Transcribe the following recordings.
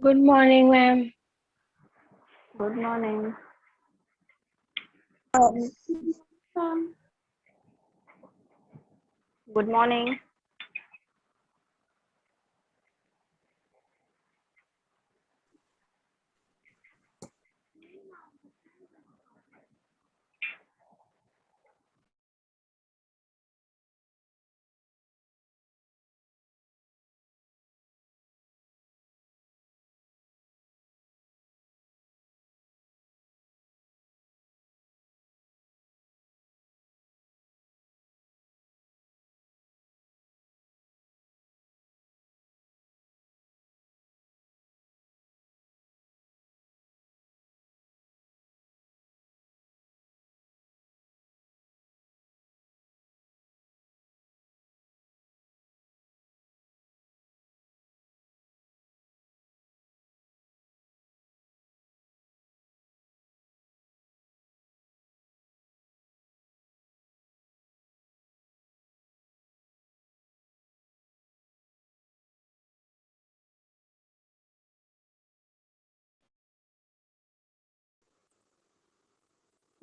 Good morning, ma'am. Good morning. Good morning.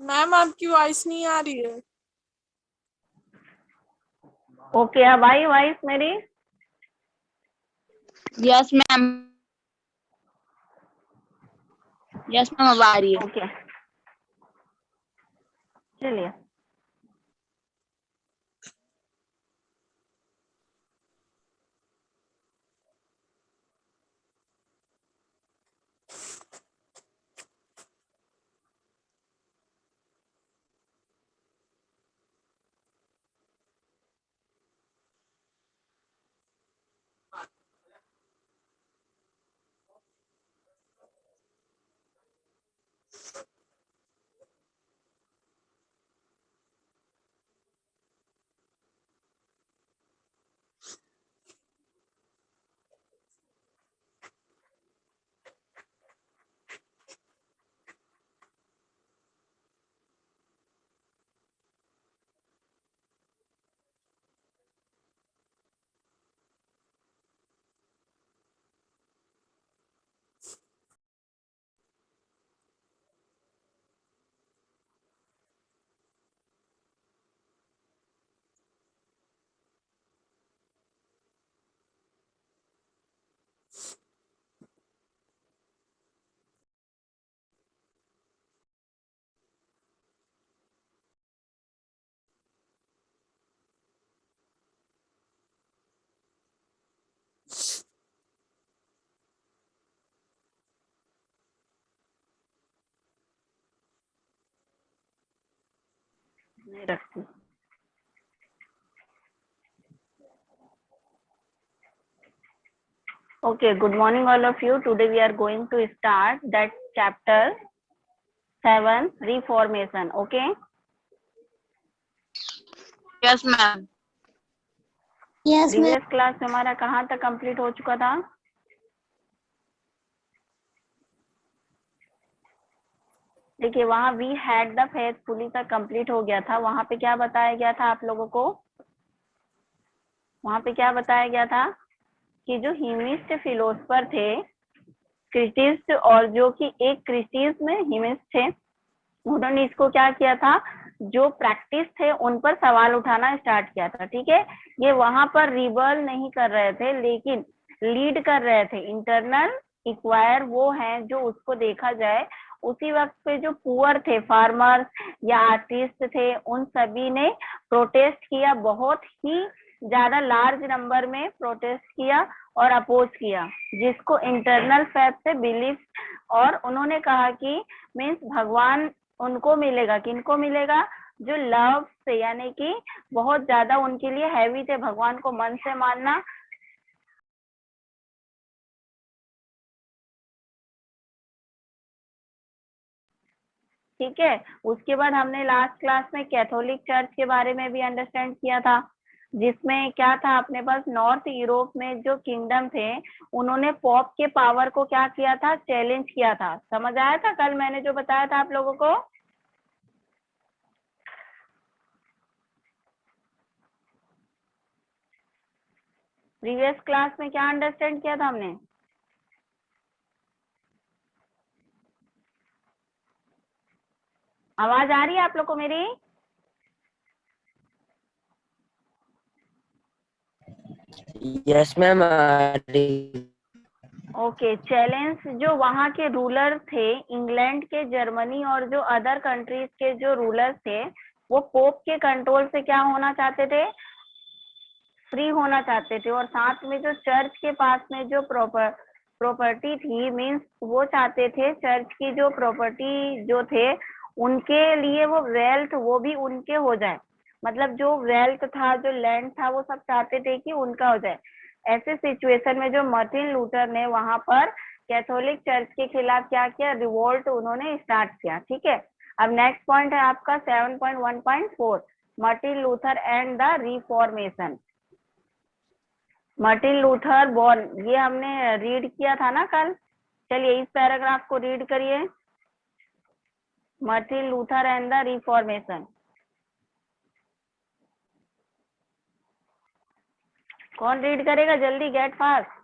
Ma'am आपकी voice नहीं आ रही है। ओके, अब आई वॉइस मेरी? Yes ma'am. यस मैम, अब आ रही है। ओके, चलिए। नहीं रखती। Okay, good morning all of you. Today we are going to start that chapter 7, reformation. Okay. Yes ma'am. Previous class में हमारा कहाँ तक कंप्लीट हो चुका था? देखिए, वहाँ वी हैड द फेथफुली का कंप्लीट हो गया था। वहाँ पे क्या बताया गया था आप लोगों को? वहाँ पे क्या बताया गया था कि जो ह्यूमिस्ट फिलोसफर थे, क्रिटिस्ट, और जो कि एक क्रिटिस में ह्यूमिस्ट थे, उन्होंने इसको क्या किया था, जो प्रैक्टिस थे उन पर सवाल उठाना स्टार्ट किया था। ठीक है, ये वहां पर रिबल नहीं कर रहे थे, लेकिन लीड कर रहे थे। इंटरनल इक्वायर वो है जो उसको देखा जाए उसी वक्त पे जो पुअर थे, फार्मर्स या आर्टिस्ट थे, उन सभी ने प्रोटेस्ट किया, बहुत ही ज्यादा लार्ज नंबर में प्रोटेस्ट किया और अपोज किया, जिसको इंटरनल फैक्ट से बिलीफ। और उन्होंने कहा कि मीन्स भगवान उनको मिलेगा, किनको मिलेगा? जो लव से, यानी कि बहुत ज्यादा उनके लिए हैवी थे भगवान को मन से मानना। ठीक है, उसके बाद हमने लास्ट क्लास में कैथोलिक चर्च के बारे में भी अंडरस्टैंड किया था, जिसमें क्या था अपने पास, नॉर्थ यूरोप में जो किंगडम थे, उन्होंने पॉप के पावर को क्या किया था, चैलेंज किया था। समझ आया था कल मैंने जो बताया था आप लोगों को? प्रीवियस क्लास में क्या अंडरस्टैंड किया था हमने? आवाज आ रही है आप लोग को मेरी? Yes ma'am. ओके, चैलेंज जो वहां के रूलर थे, इंग्लैंड के, जर्मनी और जो अदर कंट्रीज के जो रूलर्स थे, वो पोप के कंट्रोल से क्या होना चाहते थे? फ्री होना चाहते थे। और साथ में जो चर्च के पास में जो प्रॉपर्टी थी, मीन्स वो चाहते थे चर्च की जो प्रॉपर्टी जो थे उनके लिए वो वेल्थ वो भी उनके हो जाए। मतलब जो वेल्थ था, जो लैंड था, वो सब चाहते थे कि उनका हो जाए। ऐसे सिचुएशन में जो मार्टिन लूथर ने वहां पर कैथोलिक चर्च के खिलाफ क्या किया? रिवोल्ट उन्होंने स्टार्ट किया। ठीक है, अब नेक्स्ट पॉइंट है आपका 7.1.4, Martin Luther and the reformation. Martin Luther born, ये हमने रीड किया था ना कल। चलिए इस पैराग्राफ को रीड करिए, Martin Luther and the reformation. कौन रीड करेगा? जल्दी, गेट फास्ट।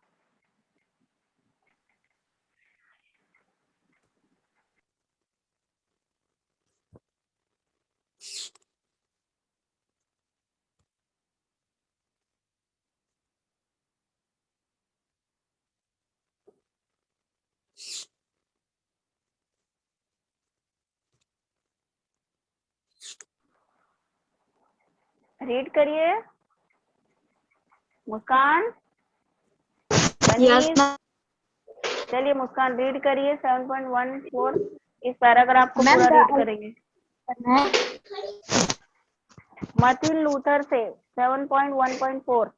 रीड करिए मुस्कान। Yes, तनीष, ma'am. चलिए मुस्कान रीड करिए 7.14, इस पैराग्राफ को Ma'am, पूरा the रीड करेंगे मार्टिन लूथर से 7.1.4।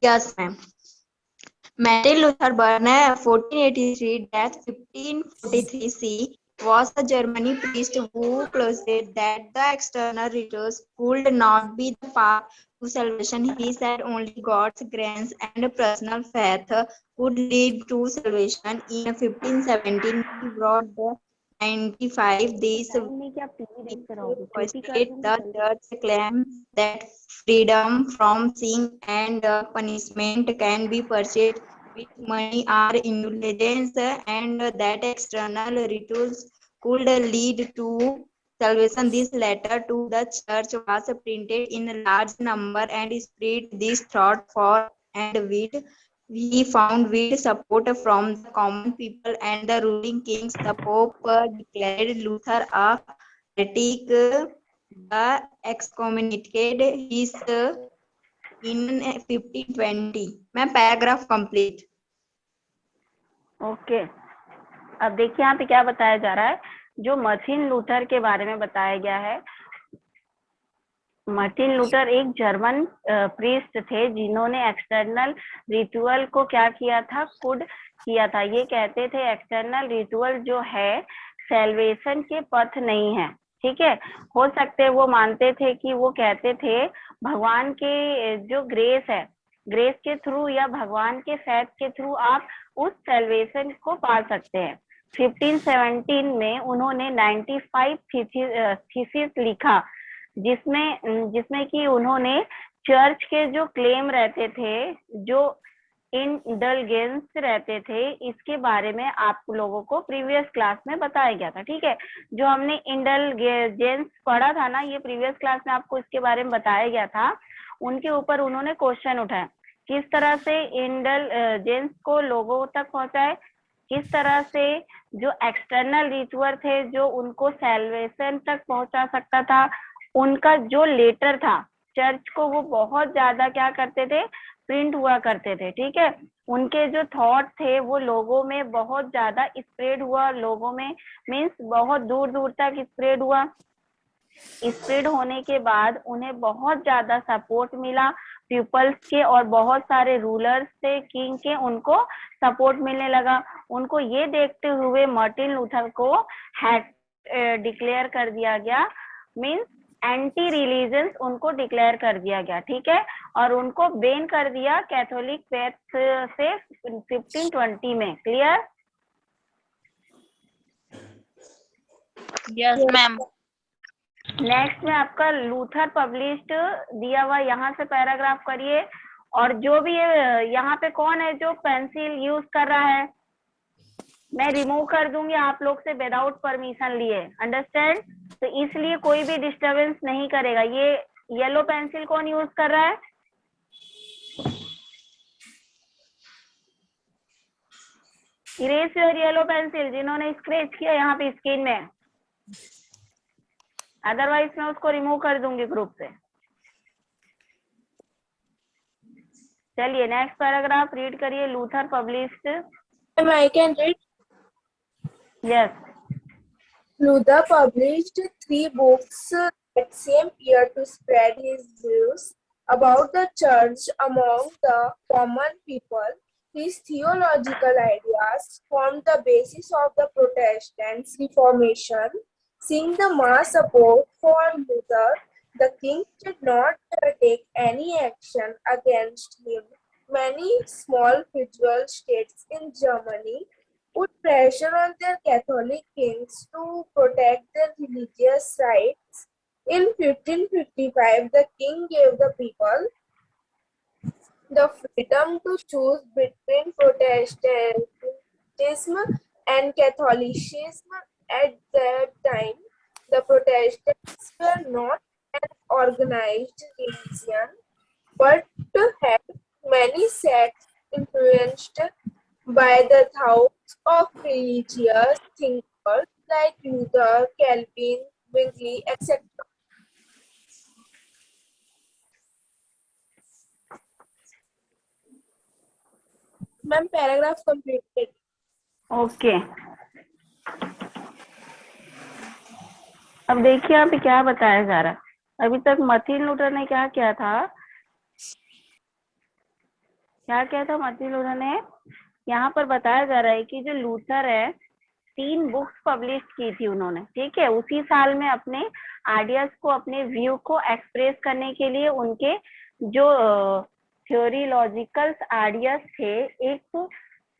yes, ma'am. Martin Luther born 1483, death 1543 C, was a German priest who posted that the external rituals could not be the path to salvation. He said only God's grace and personal faith could lead to salvation. In 1517, he brought the 95 these नहीं, क्या TV देखते रहोगे? खेती कर posted the church claim that freedom from sin and punishment can be purchased with money or indulgence, and that external rituals could lead to salvation. This letter to the church was printed in a large number and spread this thought far and wide. He found wide support from the common people and the ruling kings. The Pope declared Luther a heretic, excommunicated his in 1520. मैं paragraph complete. Okay, अब देखिए यहाँ पे क्या बताया जा रहा है। जो मार्टिन लूथर के बारे में बताया गया है। मार्टिन लूथर एक जर्मन प्रीस्ट थे जिन्होंने एक्सटर्नल रिचुअल को क्या किया था? कुड किया था। ये कहते थे एक्सटर्नल रिचुअल जो है सेल्वेशन के पथ नहीं है। ठीक है, हो सकते हैं वो मानते थे कि वो कहते थे भगवान के जो ग्रेस है, ग्रेस के थ्रू या भगवान के फेथ के थ्रू आप उस सेल्वेशन को पा सकते हैं। 1517 में उन्होंने 95 थीसिस लिखा, जिसमें कि उन्होंने चर्च के जो क्लेम रहते थे, जो इंडलगेंस रहते थे, इसके बारे में आप लोगों को प्रीवियस क्लास में बताया गया था। ठीक है, जो हमने इंडलगेंस पढ़ा था ना, ये प्रीवियस क्लास में आपको इसके बारे में बताया गया था। उनके ऊपर उन्होंने क्वेश्चन उठाया, किस तरह से इंडलगेंस को लोगों तक पहुंचाए, किस तरह से जो एक्सटर्नल रिचुअल थे जो उनको सैल्वेशन तक पहुंचा सकता था। उनका जो लेटर था चर्च को, वो बहुत ज्यादा क्या करते थे? प्रिंट हुआ करते थे। ठीक है, उनके जो थॉट थे वो लोगों में बहुत ज्यादा स्प्रेड हुआ, लोगों में मीन्स बहुत दूर दूर तक स्प्रेड हुआ। स्प्रेड होने के बाद उन्हें बहुत ज्यादा सपोर्ट मिला पीपल्स के, और बहुत सारे रूलर्स थे, किंग के, उनको सपोर्ट मिलने लगा। उनको ये देखते हुए मार्टिन लूथर को हैट डिक्लेयर कर दिया गया, मीन्स एंटी रिलीजन उनको डिक्लेयर कर दिया गया। ठीक है, और उनको बैन कर दिया कैथोलिक फेथ से 1520 में। क्लियर? Yes, ma'am. नेक्स्ट में आपका लूथर पब्लिश्ड दिया हुआ, यहाँ से पैराग्राफ करिए। और जो भी यहाँ पे कौन है जो पेंसिल यूज कर रहा है? मैं रिमूव कर दूंगी आप लोग से विदाउट परमिशन लिए, अंडरस्टैंड। तो इसलिए कोई भी डिस्टरबेंस नहीं करेगा। ये येलो पेंसिल कौन यूज कर रहा है? इरेज योर येलो पेंसिल, जिन्होंने स्क्रैच किया यहाँ पे स्क्रीन में, अदरवाइज मैं उसको रिमूव कर दूंगी ग्रुप से। चलिए नेक्स्ट पैराग्राफ रीड करिए। Luther published, I can read. Yes, Luther published 3 books that same year to spread his views about the church among the common people. His theological ideas formed the basis of the Protestant Reformation. Seeing the mass support for Luther, the king did not take any action against him. Many small feudal states in Germany put pressure on their Catholic kings to protect their religious rights. In 1555, the king gave the people the freedom to choose between Protestantism and Catholicism. At that time, the Protestants were not an organized religion, but had many sects influenced by the thoughts of religious thinkers like Luther, Calvin, Zwingli, etc. Ma'am paragraph completed. Okay. अब देखिए यहाँ पे क्या बताया जा रहा है। अभी तक मार्टिन लूथर ने क्या किया था? मार्टिन लूथर ने यहाँ पर बताया जा रहा है कि जो लूथर है 3 बुक्स पब्लिश की थी उन्होंने, ठीक है। उसी साल में अपने आइडियाज को, अपने व्यू को एक्सप्रेस करने के लिए उनके जो थ्योरीलॉजिकल आइडियाज थे, एक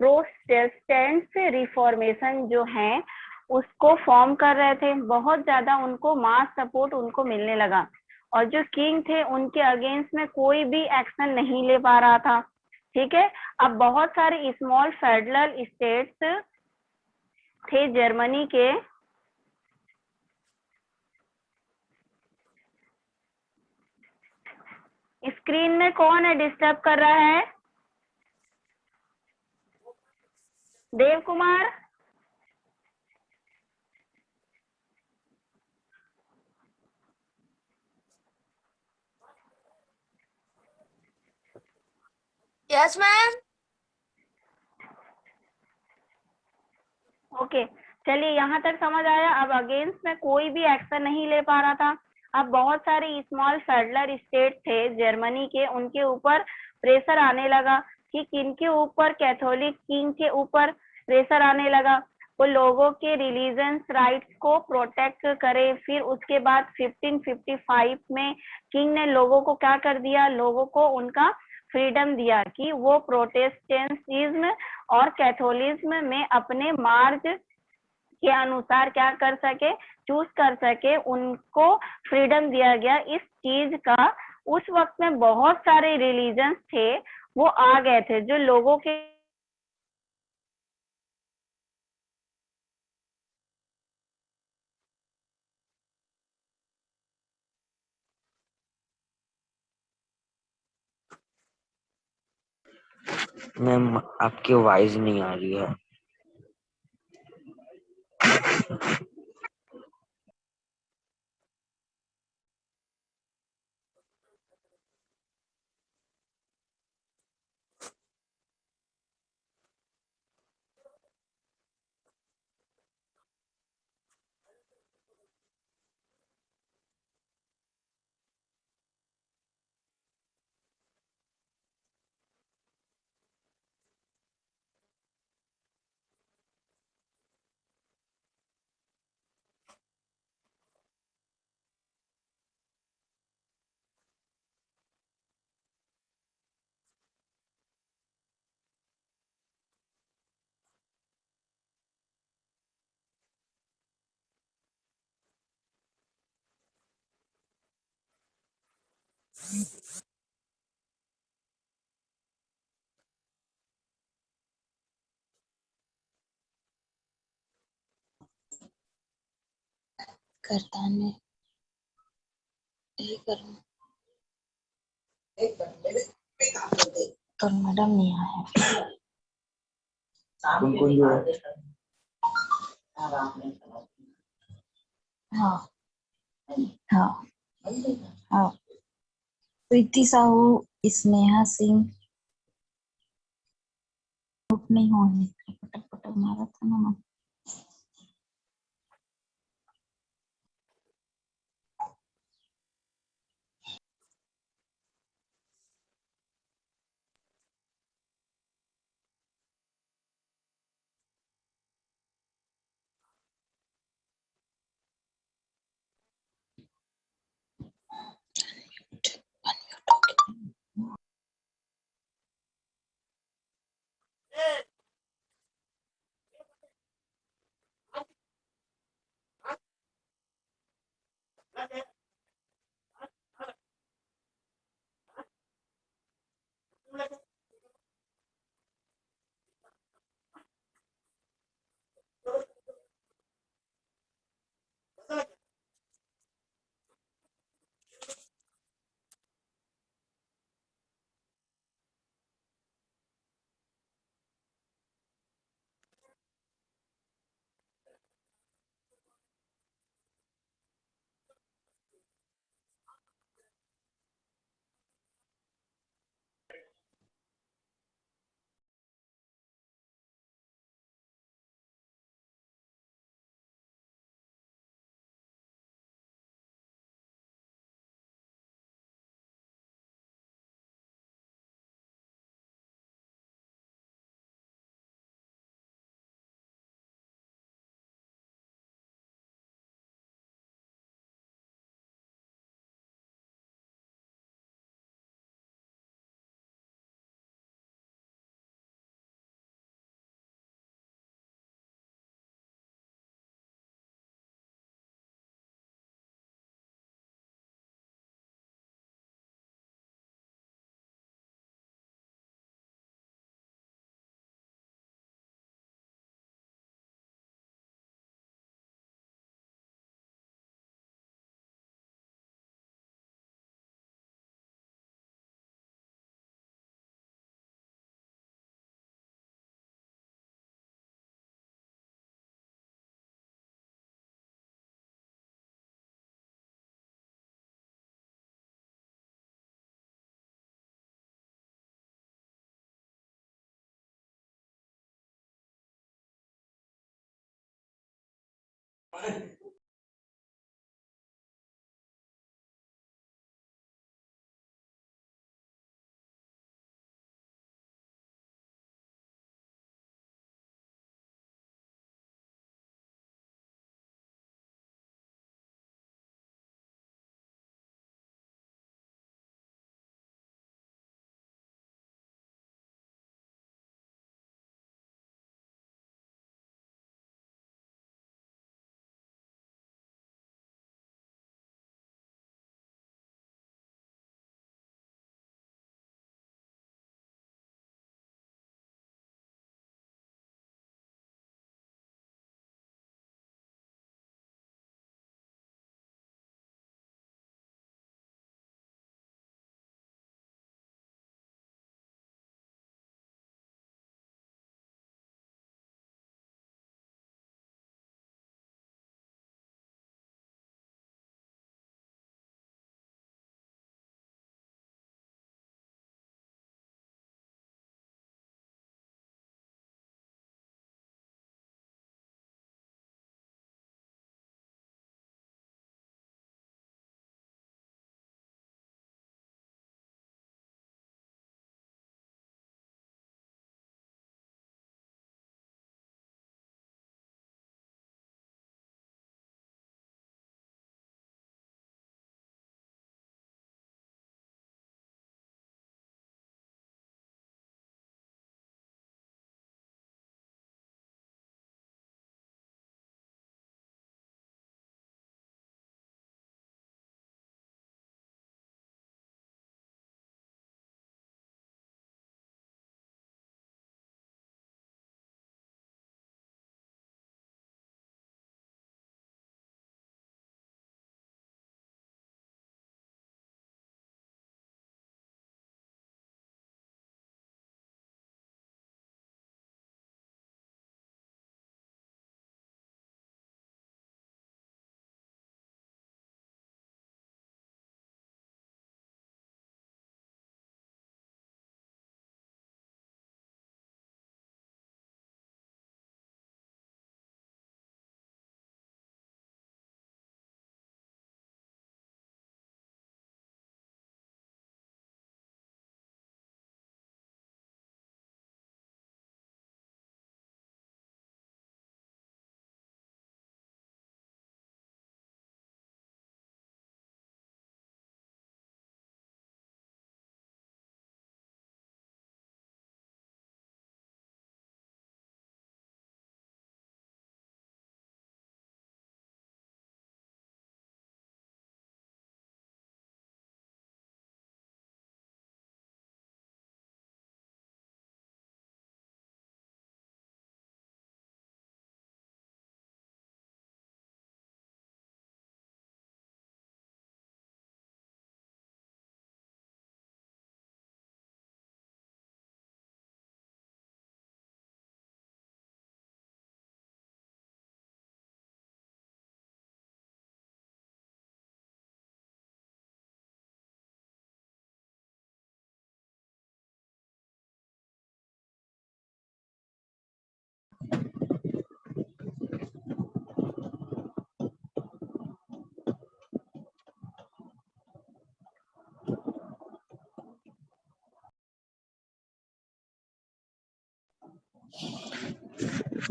प्रोटेस्टेंट रिफॉर्मेशन जो है उसको फॉर्म कर रहे थे। बहुत ज्यादा उनको मास सपोर्ट उनको मिलने लगा, और जो किंग थे उनके अगेंस्ट में कोई भी एक्शन नहीं ले पा रहा था, ठीक है। अब बहुत सारे स्मॉल फेडरल स्टेट्स थे जर्मनी के, स्क्रीन में कौन है डिस्टर्ब कर रहा है? Dev Kumar, yes ma'am. Okay. चलिए यहाँ तक समझ आया। अब अगेंस्ट में कोई भी एक्शन नहीं ले पा रहा था। अब बहुत सारे स्मॉल फेडरल स्टेट थे जर्मनी के, उनके ऊपर प्रेशर आने लगा कि किनके ऊपर? कैथोलिक किंग के ऊपर प्रेशर आने लगा, वो लोगों के रिलीजन राइट्स को प्रोटेक्ट करे। फिर उसके बाद 1555 में किंग ने लोगों को क्या कर दिया? लोगों को उनका फ्रीडम दिया कि वो प्रोटेस्टेंटिज्म और कैथोलिज्म में अपने मार्ग के अनुसार क्या कर सके? चूज कर सके। उनको फ्रीडम दिया गया इस चीज का। उस वक्त में बहुत सारे रिलीजन्स थे वो आ गए थे, जो लोगों के मैम आपकी आवाज नहीं आ रही है। करता ने यही करूँ पर मैडम नहीं आया। कौन कौन जो है? हाँ हाँ हाँ प्रीति साहू, स्नेहा सिंह आउट नहीं होने पटक पटक मारा था ना।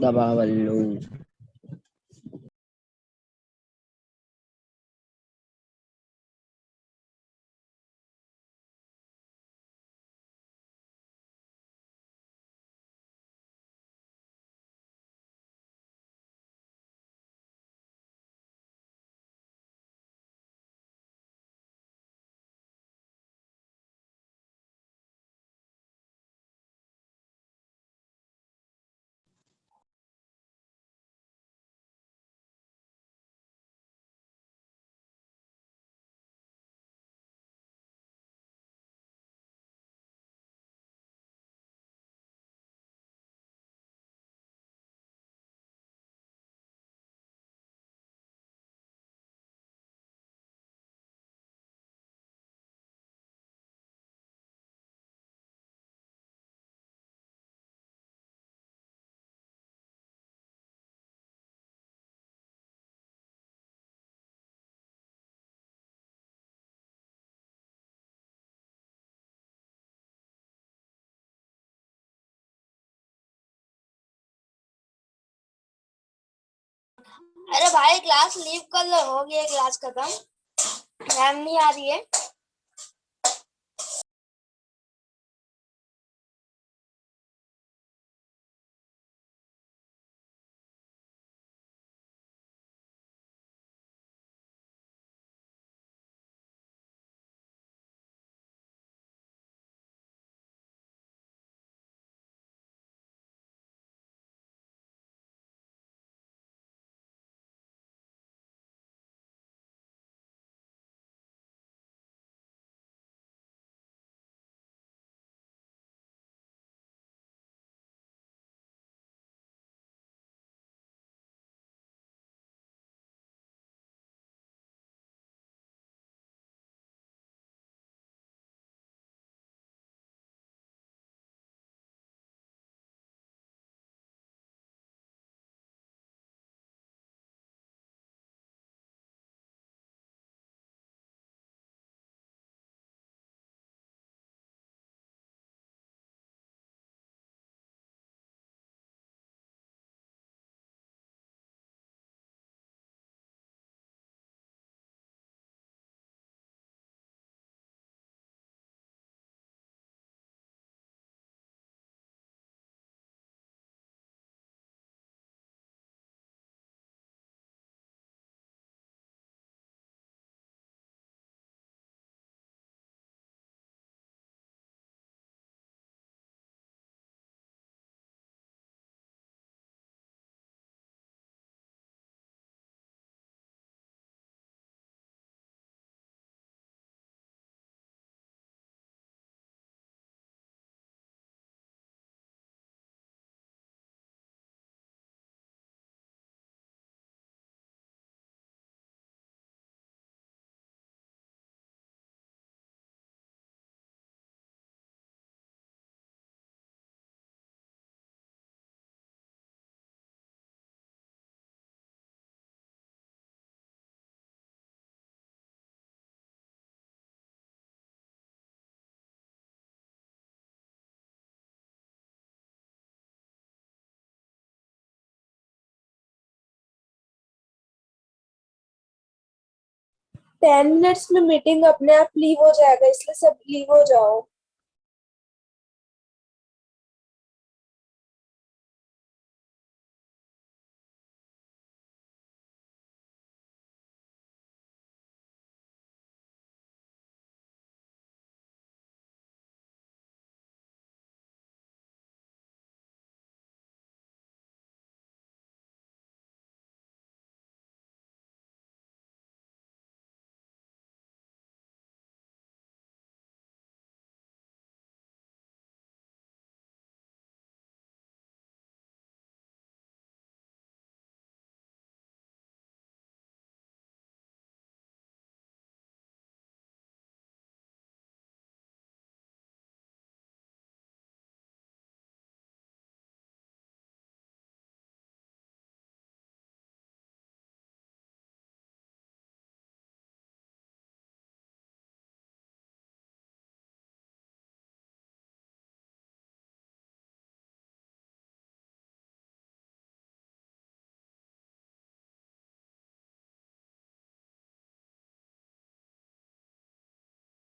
दबावल्लू। अरे भाई क्लास लीव कर लो, हो गया क्लास खत्म, मैम नहीं आ रही है। टेन मिनट्स में मीटिंग अपने आप लीव हो जाएगा, इसलिए सब लीव हो जाओ।